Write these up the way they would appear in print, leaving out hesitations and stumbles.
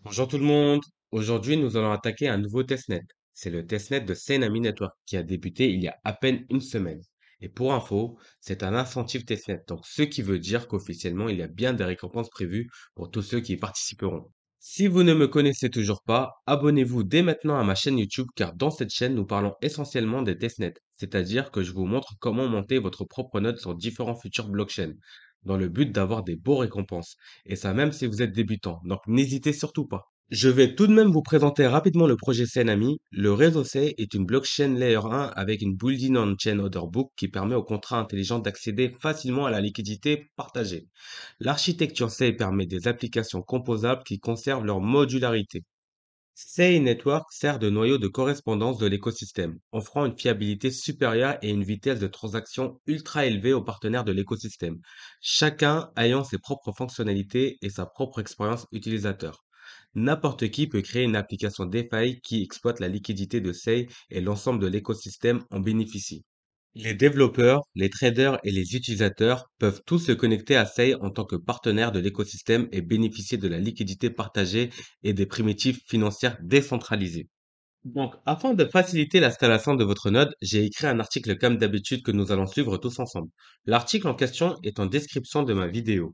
Bonjour tout le monde. Aujourd'hui, nous allons attaquer un nouveau testnet. C'est le testnet de Senami Network qui a débuté il y a à peine une semaine. Et pour info, c'est un incentive testnet, donc ce qui veut dire qu'officiellement, il y a bien des récompenses prévues pour tous ceux qui y participeront. Si vous ne me connaissez toujours pas, abonnez-vous dès maintenant à ma chaîne YouTube car dans cette chaîne, nous parlons essentiellement des testnets, c'est-à-dire que je vous montre comment monter votre propre node sur différents futurs blockchains, dans le but d'avoir des beaux récompenses. Et ça même si vous êtes débutant, donc n'hésitez surtout pas. Je vais tout de même vous présenter rapidement le projet Senami. Le réseau SEI est une blockchain layer 1 avec une building on-chain order book qui permet aux contrats intelligents d'accéder facilement à la liquidité partagée. L'architecture SEI permet des applications composables qui conservent leur modularité. SEI Network sert de noyau de correspondance de l'écosystème, offrant une fiabilité supérieure et une vitesse de transaction ultra élevée aux partenaires de l'écosystème, chacun ayant ses propres fonctionnalités et sa propre expérience utilisateur. N'importe qui peut créer une application DeFi qui exploite la liquidité de SEI et l'ensemble de l'écosystème en bénéficie. Les développeurs, les traders et les utilisateurs peuvent tous se connecter à SEI en tant que partenaires de l'écosystème et bénéficier de la liquidité partagée et des primitives financières décentralisées. Donc, afin de faciliter l'installation de votre node, j'ai écrit un article comme d'habitude que nous allons suivre tous ensemble. L'article en question est en description de ma vidéo.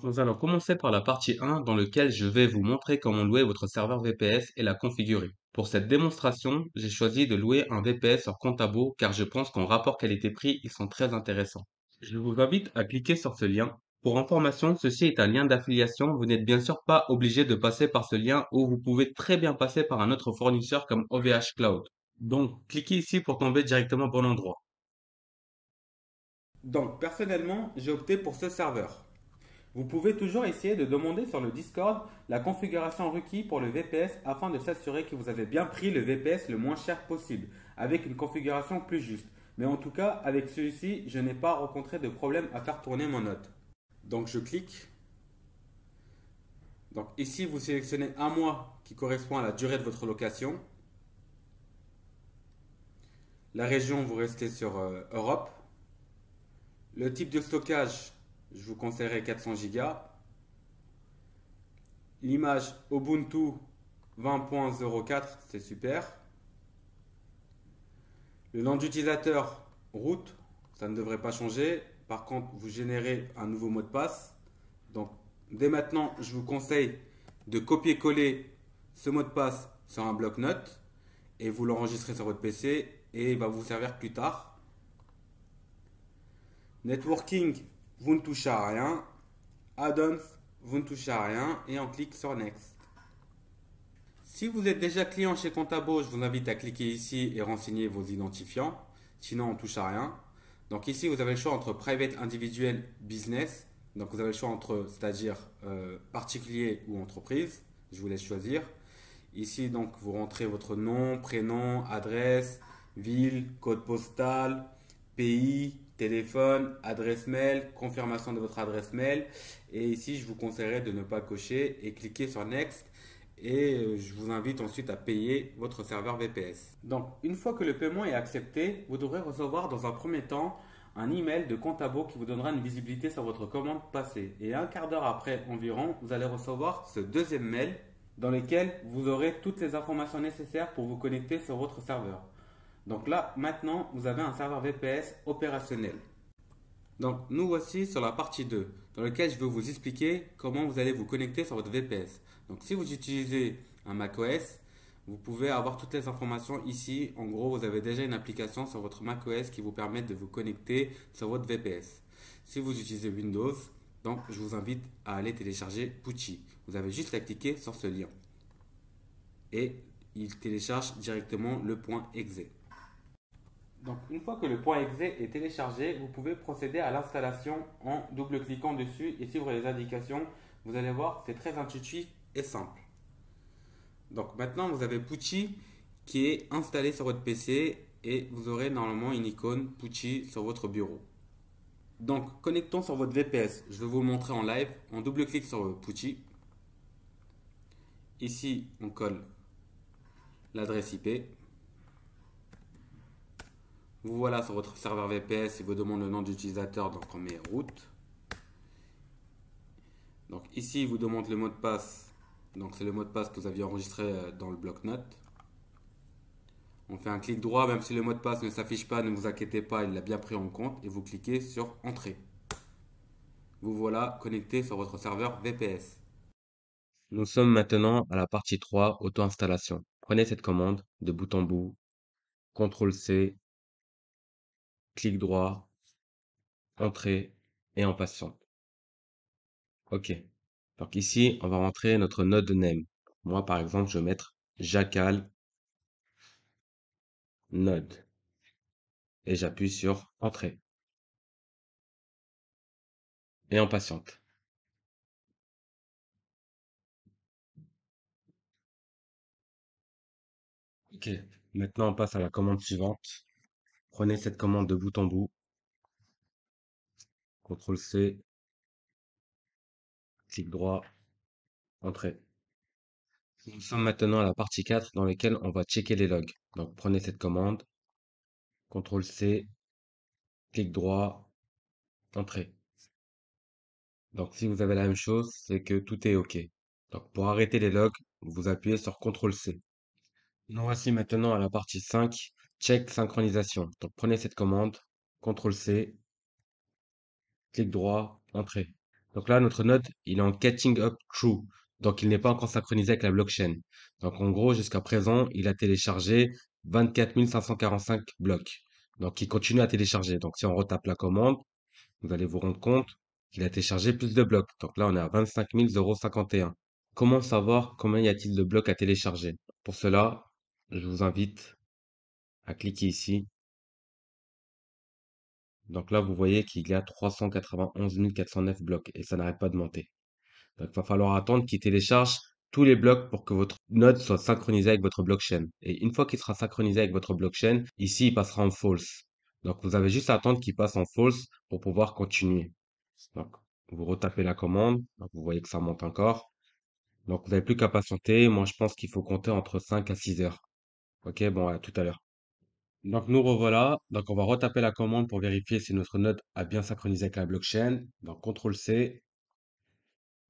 Nous allons commencer par la partie 1 dans laquelle je vais vous montrer comment louer votre serveur VPS et la configurer. Pour cette démonstration, j'ai choisi de louer un VPS sur Contabo car je pense qu'en rapport qualité-prix, ils sont très intéressants. Je vous invite à cliquer sur ce lien. Pour information, ceci est un lien d'affiliation. Vous n'êtes bien sûr pas obligé de passer par ce lien ou vous pouvez très bien passer par un autre fournisseur comme OVH Cloud. Donc, cliquez ici pour tomber directement au bon endroit. Donc, personnellement, j'ai opté pour ce serveur. Vous pouvez toujours essayer de demander sur le Discord la configuration requise pour le VPS afin de s'assurer que vous avez bien pris le VPS le moins cher possible, avec une configuration plus juste. Mais en tout cas, avec celui-ci, je n'ai pas rencontré de problème à faire tourner mon note. Donc, je clique. Donc, ici, vous sélectionnez un mois qui correspond à la durée de votre location. La région, vous restez sur Europe. Le type de stockage, je vous conseillerais 400 Go. L'image Ubuntu 20.04, c'est super. Le nom d'utilisateur, root, ça ne devrait pas changer. Par contre, vous générez un nouveau mot de passe. Donc, dès maintenant, je vous conseille de copier-coller ce mot de passe sur un bloc-notes et vous l'enregistrez sur votre PC et il va vous servir plus tard. Networking, vous ne touchez à rien. Add-ons, vous ne touchez à rien et on clique sur Next. Si vous êtes déjà client chez Contabo, je vous invite à cliquer ici et renseigner vos identifiants. Sinon, on ne touche à rien. Donc ici, vous avez le choix entre private, individuel, business. Donc vous avez le choix entre, c'est-à-dire particulier ou entreprise. Je vous laisse choisir. Ici, donc, vous rentrez votre nom, prénom, adresse, ville, code postal, pays, téléphone, adresse mail, confirmation de votre adresse mail. Et ici, je vous conseillerais de ne pas cocher et cliquer sur Next. Et je vous invite ensuite à payer votre serveur VPS. Donc, une fois que le paiement est accepté, vous devrez recevoir dans un premier temps un email de Contabo qui vous donnera une visibilité sur votre commande passée. Et un quart d'heure après environ, vous allez recevoir ce deuxième mail dans lequel vous aurez toutes les informations nécessaires pour vous connecter sur votre serveur. Donc là, maintenant, vous avez un serveur VPS opérationnel. Donc, nous voici sur la partie 2, dans laquelle je vais vous expliquer comment vous allez vous connecter sur votre VPS. Donc, si vous utilisez un macOS, vous pouvez avoir toutes les informations ici. En gros, vous avez déjà une application sur votre macOS qui vous permet de vous connecter sur votre VPS. Si vous utilisez Windows, donc je vous invite à aller télécharger Putty. Vous avez juste à cliquer sur ce lien et il télécharge directement le point .exe. Donc, une fois que le point .exe est téléchargé, vous pouvez procéder à l'installation en double-cliquant dessus et suivre les indications. Vous allez voir, c'est très intuitif et simple. Donc, maintenant, vous avez Putty qui est installé sur votre PC et vous aurez normalement une icône Putty sur votre bureau. Donc, connectons sur votre VPS. Je vais vous le montrer en live. On double-clique sur Putty. Ici, on colle l'adresse IP. Vous voilà sur votre serveur VPS, il vous demande le nom d'utilisateur, donc on met root. Donc ici, il vous demande le mot de passe. Donc c'est le mot de passe que vous aviez enregistré dans le bloc-notes. On fait un clic droit, même si le mot de passe ne s'affiche pas, ne vous inquiétez pas, il l'a bien pris en compte. Et vous cliquez sur Entrée. Vous voilà connecté sur votre serveur VPS. Nous sommes maintenant à la partie 3, auto-installation. Prenez cette commande de bout en bout, CTRL-C, clic droit, entrée et en passant. OK. Donc ici, on va rentrer notre node name. Moi, par exemple, je vais mettre Jackal node et j'appuie sur entrée et on patiente. OK. Maintenant, on passe à la commande suivante. Prenez cette commande de bout en bout, CTRL-C, clic droit, entrée. Nous sommes maintenant à la partie 4 dans laquelle on va checker les logs. Donc prenez cette commande, CTRL-C, clic droit, entrée. Donc si vous avez la même chose, c'est que tout est OK. Donc pour arrêter les logs, vous appuyez sur CTRL-C. Nous voici maintenant à la partie 5, check synchronisation. Donc prenez cette commande, CTRL-C, clic droit, entrée. Donc là, notre node, il est en catching up true. Donc il n'est pas encore synchronisé avec la blockchain. Donc en gros, jusqu'à présent, il a téléchargé 24 545 blocs. Donc il continue à télécharger. Donc si on retape la commande, vous allez vous rendre compte qu'il a téléchargé plus de blocs. Donc là, on est à 25 051. Comment savoir combien y a-t-il de blocs à télécharger? Pour cela, je vous invite à cliquer ici. Donc là, vous voyez qu'il y a 391 409 blocs et ça n'arrête pas de monter. Donc, il va falloir attendre qu'il télécharge tous les blocs pour que votre node soit synchronisé avec votre blockchain. Et une fois qu'il sera synchronisé avec votre blockchain, ici, il passera en false. Donc, vous avez juste à attendre qu'il passe en false pour pouvoir continuer. Donc, vous retapez la commande. Donc, vous voyez que ça monte encore. Donc, vous n'avez plus qu'à patienter. Moi, je pense qu'il faut compter entre 5 à 6 heures. Ok, bon, à tout à l'heure. Donc, nous revoilà. Donc, on va retaper la commande pour vérifier si notre node a bien synchronisé avec la blockchain. Donc, CTRL-C,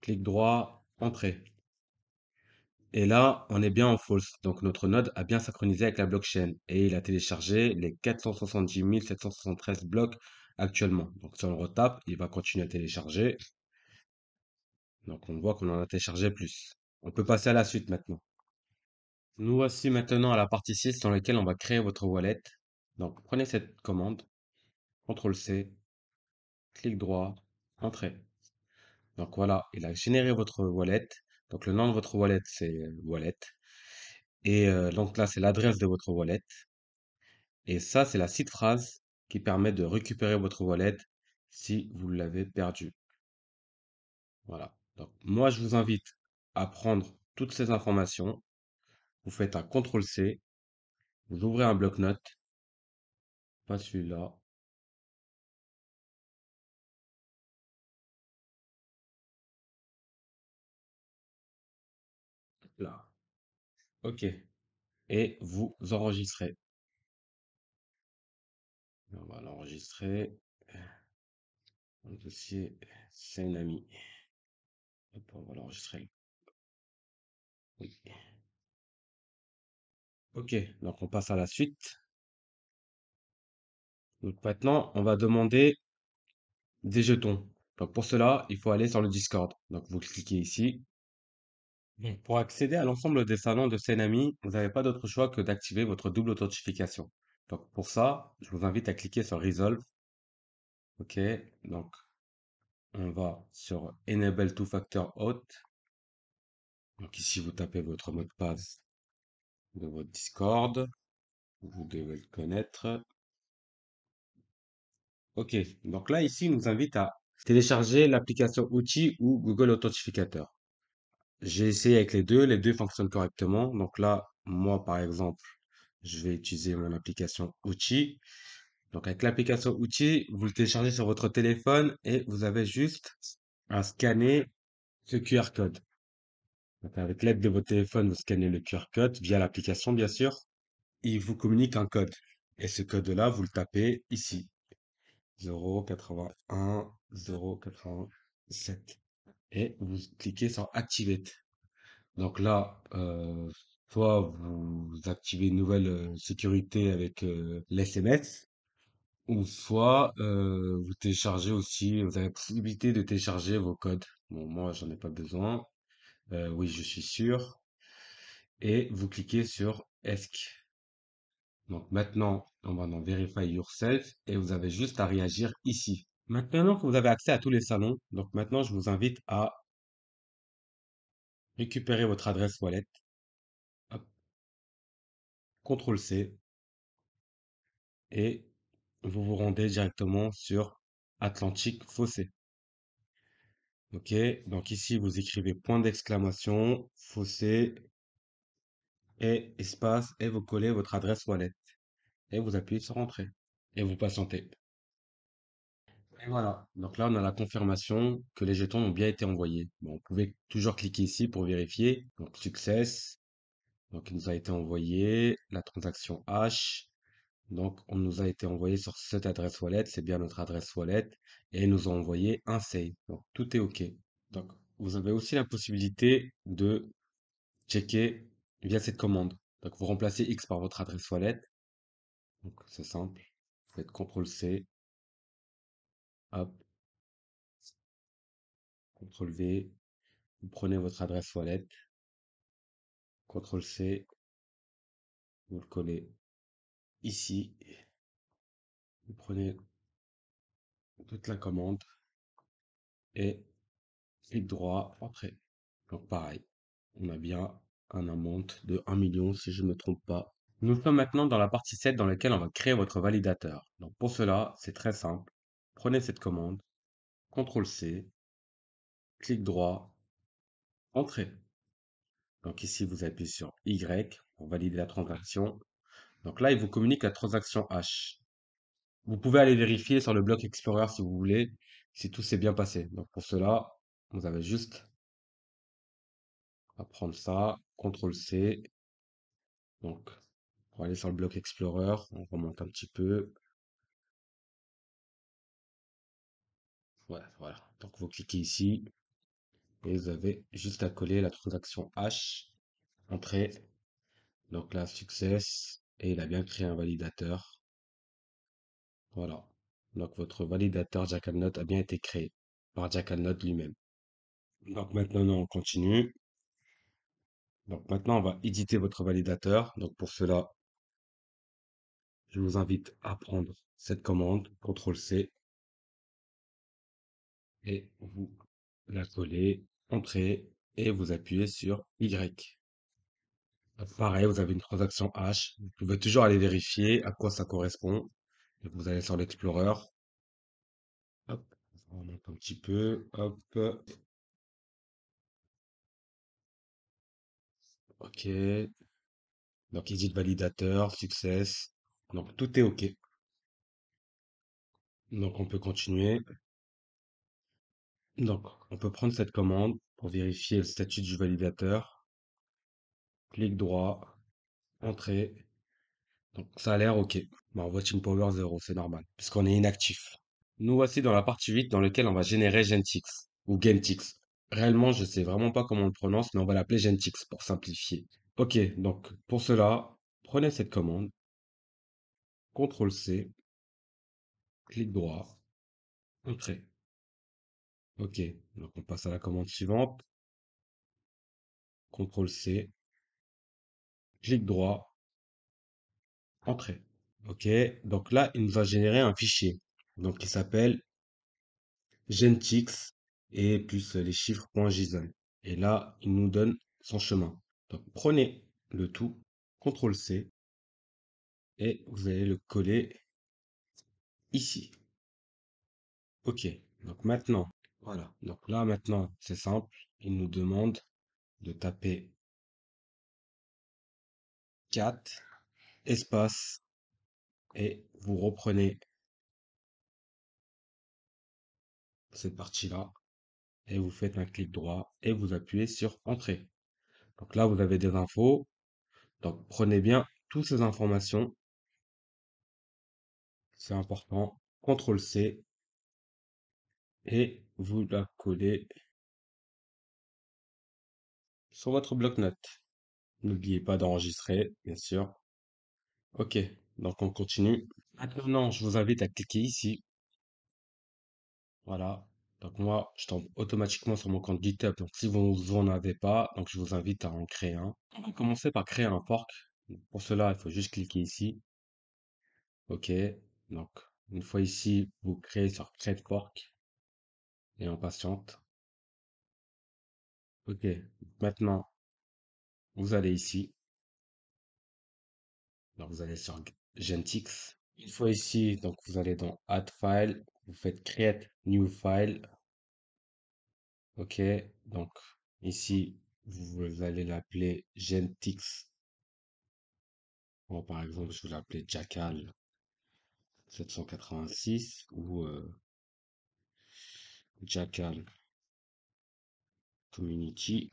clic droit, entrée. Et là, on est bien en false. Donc, notre node a bien synchronisé avec la blockchain. Et il a téléchargé les 470 773 blocs actuellement. Donc, si on le retape, il va continuer à télécharger. Donc, on voit qu'on en a téléchargé plus. On peut passer à la suite maintenant. Nous voici maintenant à la partie 6 dans laquelle on va créer votre wallet. Donc, prenez cette commande, CTRL-C, clic droit, entrée. Donc voilà, il a généré votre wallet. Donc le nom de votre wallet, c'est wallet. Et donc là, c'est l'adresse de votre wallet. Et ça, c'est la seed phrase qui permet de récupérer votre wallet si vous l'avez perdu. Voilà. Donc moi, je vous invite à prendre toutes ces informations. Vous faites un CTRL-C, vous ouvrez un bloc-notes, pas celui-là, là. OK. Et vous enregistrez. On va l'enregistrer. Le dossier, c'est un ami. Hop, on va l'enregistrer. Oui. Ok, donc on passe à la suite. Donc maintenant, on va demander des jetons. Donc pour cela, il faut aller sur le Discord. Donc vous cliquez ici. Pour accéder à l'ensemble des salons de Senami, vous n'avez pas d'autre choix que d'activer votre double authentification. Donc pour ça, je vous invite à cliquer sur Resolve. Ok, donc on va sur Enable Two-Factor Auth. Donc ici, vous tapez votre mot de passe de votre Discord. Vous devez le connaître. Ok, donc là, ici, il nous invite à télécharger l'application Outils ou Google Authentificateur. J'ai essayé avec les deux fonctionnent correctement. Donc là, moi, par exemple, je vais utiliser mon application Outils. Donc avec l'application Outils, vous le téléchargez sur votre téléphone et vous avez juste à scanner ce QR code. Donc avec l'aide de votre téléphone, vous scannez le QR code via l'application, bien sûr. Il vous communique un code. Et ce code-là, vous le tapez ici. 081 087. et vous cliquez sur Activate. Donc là, soit vous activez une nouvelle sécurité avec l'SMS, ou soit vous téléchargez aussi, vous avez la possibilité de télécharger vos codes. Bon, moi, j'en ai pas besoin. Oui, je suis sûr. Et vous cliquez sur ESC. Donc maintenant, on va dans Verify Yourself et vous avez juste à réagir ici. Maintenant que vous avez accès à tous les salons, donc maintenant je vous invite à récupérer votre adresse wallet. Hop, CTRL-C et vous vous rendez directement sur Atlantique Fossé. Ok, donc ici vous écrivez point d'exclamation, fossé et espace et vous collez votre adresse wallet et vous appuyez sur Entrée et vous patientez. Et voilà, donc là on a la confirmation que les jetons ont bien été envoyés. Bon, vous pouvez toujours cliquer ici pour vérifier. Donc success, donc il nous a été envoyé la transaction H. Donc on nous a été envoyé sur cette adresse wallet, c'est bien notre adresse wallet et ils nous ont envoyé un save. Donc tout est OK. Donc vous avez aussi la possibilité de checker via cette commande. Donc vous remplacez X par votre adresse wallet. Donc c'est simple. Vous faites CTRL-C, hop, CTRL-V, vous prenez votre adresse wallet, CTRL-C, vous le collez ici, vous prenez toute la commande et clic droit, entrée. Donc pareil, on a bien un amount de 1 million si je ne me trompe pas. Nous sommes maintenant dans la partie 7 dans laquelle on va créer votre validateur. Donc pour cela, c'est très simple. Prenez cette commande, CTRL-C, clic droit, entrée. Donc ici, vous appuyez sur Y pour valider la transaction. Donc là, il vous communique la transaction H. Vous pouvez aller vérifier sur le bloc Explorer si vous voulez, si tout s'est bien passé. Donc pour cela, vous avez juste à prendre ça, CTRL-C. Donc pour aller sur le bloc Explorer, on remonte un petit peu. Voilà, voilà. Donc vous cliquez ici et vous avez juste à coller la transaction H, entrée. Donc là, success, et il a bien créé un validateur. Voilà. Donc votre validateur Jackalnot a bien été créé par Jackalnot lui-même. Donc maintenant, on continue. Donc maintenant, on va éditer votre validateur. Donc pour cela, je vous invite à prendre cette commande, CTRL-C, et vous la collez, entrez, et vous appuyez sur Y. Pareil, vous avez une transaction H. Vous pouvez toujours aller vérifier à quoi ça correspond. Donc, vous allez sur l'Explorer. Hop, on remonte un petit peu. Hop, ok. Donc, edit validateur, success. Donc, tout est OK. Donc, on peut continuer. Donc, on peut prendre cette commande pour vérifier le statut du validateur. Clic droit, entrée. Donc, ça a l'air OK. Bon, voting power 0, c'est normal, puisqu'on est inactif. Nous voici dans la partie 8 dans laquelle on va générer Gentix ou Gentix. Réellement, je sais vraiment pas comment on le prononce, mais on va l'appeler Gentix pour simplifier. OK, donc pour cela, prenez cette commande, CTRL-C, clic droit, entrée. OK, donc on passe à la commande suivante, CTRL-C, clic droit, entrée. OK, donc là, il nous a généré un fichier. Donc il s'appelle Gentix et plus les chiffres .json. Et là, il nous donne son chemin. Donc prenez le tout, CTRL-C, et vous allez le coller ici. OK, donc maintenant, voilà. Donc là, maintenant, c'est simple. Il nous demande de taper 4, espace, et vous reprenez cette partie-là, et vous faites un clic droit, et vous appuyez sur Entrée. Donc là, vous avez des infos. Donc prenez bien toutes ces informations, c'est important. CTRL-C, et vous la collez sur votre bloc-notes. N'oubliez pas d'enregistrer, bien sûr. Ok, donc on continue. Maintenant, je vous invite à cliquer ici. Voilà. Donc moi, je tombe automatiquement sur mon compte GitHub. Donc si vous en avez pas, donc je vous invite à en créer un. On va commencer par créer un fork. Pour cela, il faut juste cliquer ici. Ok. Donc une fois ici, vous créez sur Create Fork et on patiente. Ok. Maintenant, vous allez ici. Donc vous allez sur Genetix. Une fois ici, donc vous allez dans Add File. Vous faites Create New File. Ok. Donc ici, vous allez l'appeler Genetix. Bon, par exemple, je vais l'appeler Jackal 786 ou Jackal Community.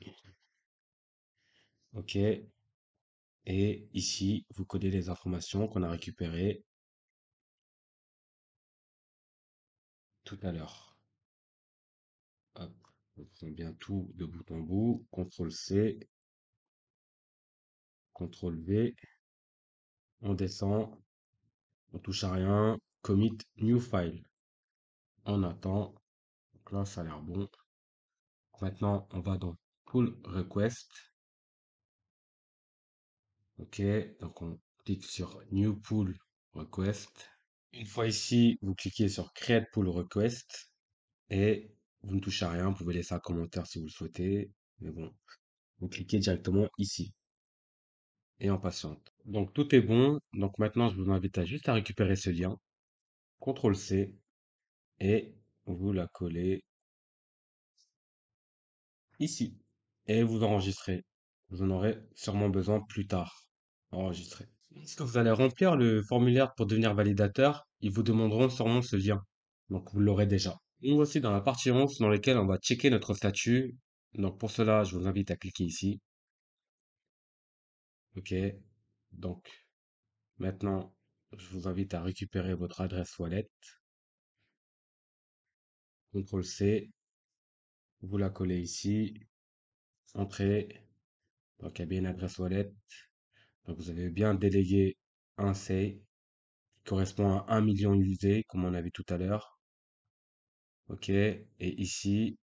OK. Et ici, vous codez les informations qu'on a récupérées tout à l'heure. Hop. On prend bien tout de bout en bout. CTRL C, CTRL V. On descend. On touche à rien. Commit new file. On attend. Donc là, ça a l'air bon. Maintenant, on va dans pull request. OK, donc on clique sur New Pull Request. Une fois ici, vous cliquez sur Create Pull Request et vous ne touchez à rien. Vous pouvez laisser un commentaire si vous le souhaitez. Mais bon, vous cliquez directement ici et on patiente. Donc tout est bon. Donc maintenant, je vous invite à juste à récupérer ce lien. CTRL C et vous la collez ici. Et vous enregistrez. Vous en aurez sûrement besoin plus tard. Enregistrer. Lorsque vous allez remplir le formulaire pour devenir validateur, ils vous demanderont sûrement ce lien. Donc vous l'aurez déjà. Nous voici dans la partie 11 dans laquelle on va checker notre statut. Donc pour cela, je vous invite à cliquer ici. OK. Donc maintenant, je vous invite à récupérer votre adresse wallet. CTRL C, vous la collez ici. Entrée. Donc il y a bien une adresse wallet. Donc vous avez bien délégué un SEI qui correspond à 1 million USD, comme on a vu tout à l'heure. OK. Et ici,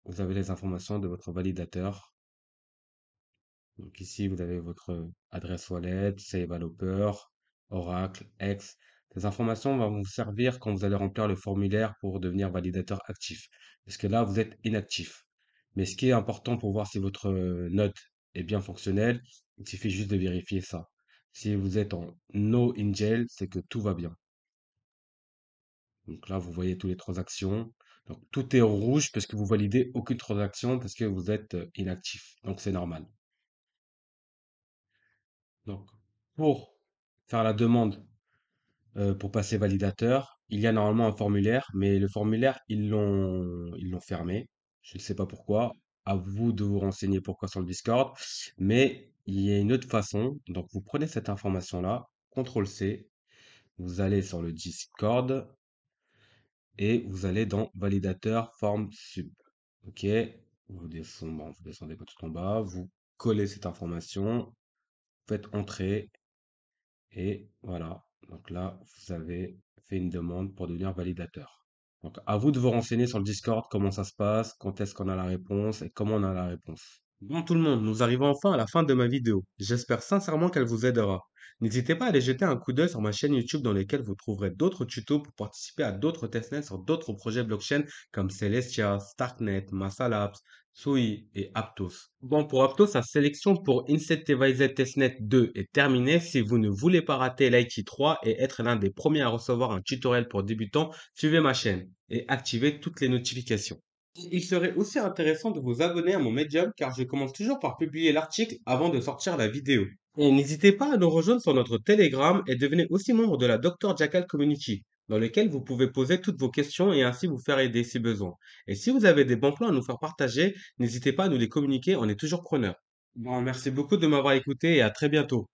vous avez les informations de votre validateur. Donc ici, vous avez votre adresse wallet, Developer, Oracle, X. Ces informations vont vous servir quand vous allez remplir le formulaire pour devenir validateur actif. Parce que là, vous êtes inactif. Mais ce qui est important pour voir si votre node est bien fonctionnelle, il suffit juste de vérifier ça. Si vous êtes en No in jail, c'est que tout va bien. Donc là, vous voyez toutes les transactions. Donc tout est en rouge parce que vous validez aucune transaction parce que vous êtes inactif. Donc c'est normal. Donc pour faire la demande pour passer validateur, il y a normalement un formulaire, mais le formulaire, ils l'ont fermé. Je ne sais pas pourquoi. À vous de vous renseigner pourquoi sur le Discord. Mais il y a une autre façon. Donc vous prenez cette information-là, CTRL C, vous allez sur le Discord et vous allez dans validateur form sub. OK, vous descendez pas tout en bas, vous collez cette information, faites entrer et voilà. Donc là, vous avez fait une demande pour devenir validateur. Donc à vous de vous renseigner sur le Discord, comment ça se passe, quand est-ce qu'on a la réponse et comment on a la réponse. Bon tout le monde, nous arrivons enfin à la fin de ma vidéo. J'espère sincèrement qu'elle vous aidera. N'hésitez pas à aller jeter un coup d'œil sur ma chaîne YouTube dans laquelle vous trouverez d'autres tutos pour participer à d'autres testnets sur d'autres projets blockchain comme Celestia, Starknet, Masalabs, Sui et Aptos. Bon, pour Aptos, sa sélection pour Incentivized Testnet 2 est terminée. Si vous ne voulez pas rater l'IT 3 et être l'un des premiers à recevoir un tutoriel pour débutants, suivez ma chaîne et activez toutes les notifications. Il serait aussi intéressant de vous abonner à mon Medium car je commence toujours par publier l'article avant de sortir la vidéo. Et n'hésitez pas à nous rejoindre sur notre Telegram et devenez aussi membre de la Dr. Jackal Community, dans lequel vous pouvez poser toutes vos questions et ainsi vous faire aider si besoin. Et si vous avez des bons plans à nous faire partager, n'hésitez pas à nous les communiquer, on est toujours preneurs. Bon, merci beaucoup de m'avoir écouté et à très bientôt.